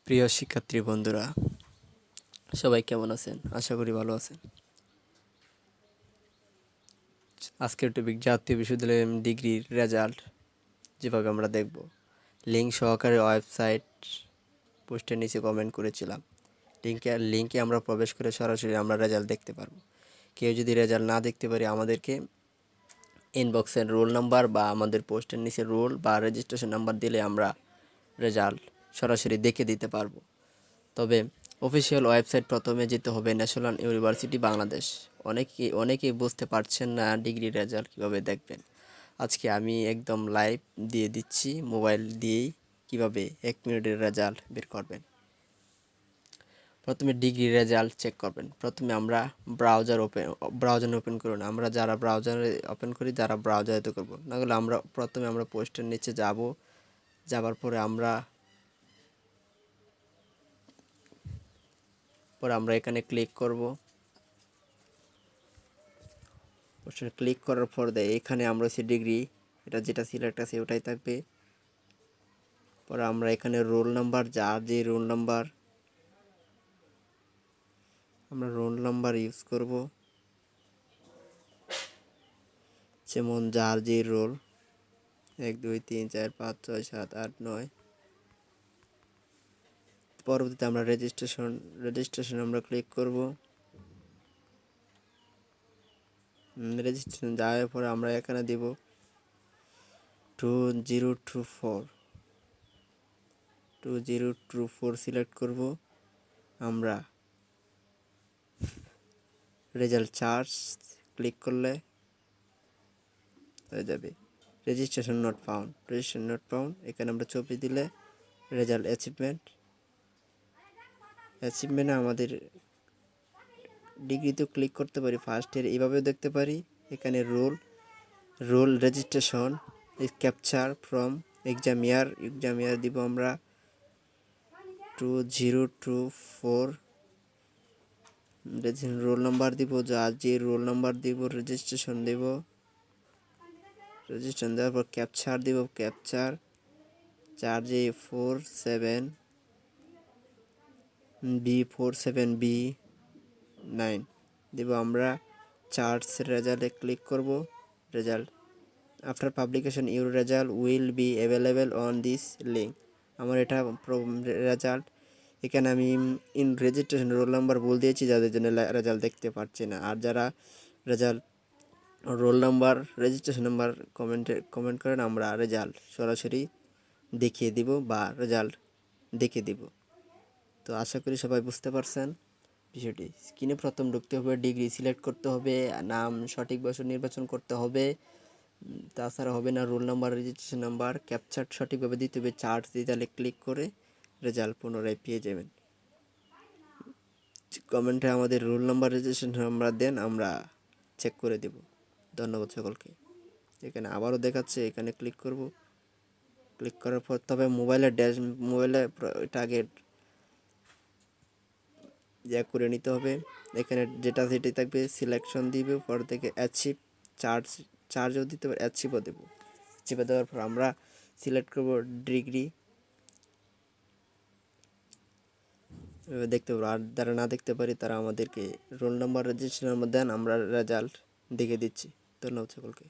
প্রিয় শিক্ষার্থী বন্ধুরা, সবাই কেমন আছেন? আশা করি ভালো আছেন। আজকের টপিক জাতীয় বিশ্ববিদ্যালয়ের ডিগ্রির রেজাল্ট যেভাবে আমরা দেখব। লিঙ্ক সহকারে ওয়েবসাইট পোস্টের নিচে কমেন্ট করেছিলাম। লিঙ্কে আমরা প্রবেশ করে সরাসরি আমরা রেজাল্ট দেখতে পারবো। কেউ যদি রেজাল্ট না দেখতে পারি, আমাদেরকে ইনবক্সের রোল নাম্বার বা আমাদের পোস্টের নিচে রোল বা রেজিস্ট্রেশন নাম্বার দিলে আমরা রেজাল্ট সরাসরি দেখে দিতে পারবো। তবে অফিসিয়াল ওয়েবসাইট প্রথমে যেতে হবে ন্যাশনাল ইউনিভার্সিটি বাংলাদেশ। অনেকেই বুঝতে পারছেন না ডিগ্রি রেজাল্ট কীভাবে দেখবেন। আজকে আমি একদম লাইভ দিয়ে দিচ্ছি, মোবাইল দিয়েই কীভাবে 1 মিনিটের রেজাল্ট বের করবেন। প্রথমে ডিগ্রি রেজাল্ট চেক করবেন। প্রথমে আমরা ব্রাউজার ওপেন করুন। আমরা যারা ব্রাউজারে ওপেন করি, যারা ব্রাউজারেতে করব না হলে প্রথমে আমরা পোস্টের নিচে যাবার পরে আমরা এখানে ক্লিক করব। পোস্টার ক্লিক করার পর এখানে আমরা সে ডিগ্রি এটা যেটা সিলেক্ট আছে ওটাই থাকবে। পরে আমরা এখানে রোল নাম্বার, যার যে রোল নাম্বার, আমরা রোল নাম্বার ইউজ করব। যেমন যার যে রোল 1 2 3 4 5 6 7 8 9। পরবর্তীতে আমরা রেজিস্ট্রেশন আমরা ক্লিক করব। রেজিস্ট্রেশন যাওয়ার পরে আমরা এখানে দেব 2024 সিলেক্ট করব। আমরা রেজাল্ট চার্জ ক্লিক করলে হয়ে যাবে রেজিস্ট্রেশন নট ফাউন্ড। এখানে আমরা ছবি দিলে রেজাল্ট অ্যাচিভমেন্টে আমাদের ডিগ্রিতেও ক্লিক করতে পারি, ফার্স্ট ইয়ার এইভাবেও দেখতে পারি। এখানে role registration capture from exam ইয়ার দিব আমরা 2024। রোল নাম্বার দিব, যার যে রোল নাম্বার দিব, রেজিস্ট্রেশন দেওয়ার পর ক্যাপচার দিব, চার্জে 47B দেব আমরা। চার্জ রেজাল্টে ক্লিক করব। Result after publication your result will be available on this link. আমার এটা রেজাল্ট। এখানে আমি রেজিস্ট্রেশন রোল নাম্বার বলে দিয়েছি, যাদের জন্য রেজাল্ট দেখতে পাচ্ছি না। আর যারা result roll number registration number comment করেন, আমরা রেজাল্ট সরাসরি দেখিয়ে দিব বা রেজাল্ট দেখে দিব। তো আশা করি সবাই বুঝতে পারছেন বিষয়টি। স্ক্রিনে প্রথম ঢুকতে হবে, ডিগ্রি সিলেক্ট করতে হবে, নাম সঠিক বছর নির্বাচন করতে হবে। তাছাড়া হবে না roll number, registration number, capture সঠিকভাবে দিতে হবে। চার্জ দিতে ক্লিক করে রেজাল্ট পুনরায় পেয়ে যাবেন। কমেন্টে আমাদের রোল নাম্বার, রেজিস্ট্রেশন নাম্বার দেন, আমরা চেক করে দেব। ধন্যবাদ সকলকে। এখানে আবারও দেখাচ্ছে, এখানে ক্লিক করব। ক্লিক করার পর তবে মোবাইলে এটা আগে করে নিতে হবে। এখানে যেটি থাকবে সিলেকশন দিবে, পর থেকে চার্জও দিতে পারে, অ্যাচিভও দেবো। অ্যাচিভে দেওয়ার পর আমরা সিলেক্ট করব ডিগ্রি। দেখতে পাবো। আর যারা না দেখতে পারি তারা আমাদেরকে রোল নাম্বার, রেজিস্ট্রেশন নাম্বার দেন, আমরা রেজাল্ট দেখে দিচ্ছি। ধন্যবাদ সকলকে।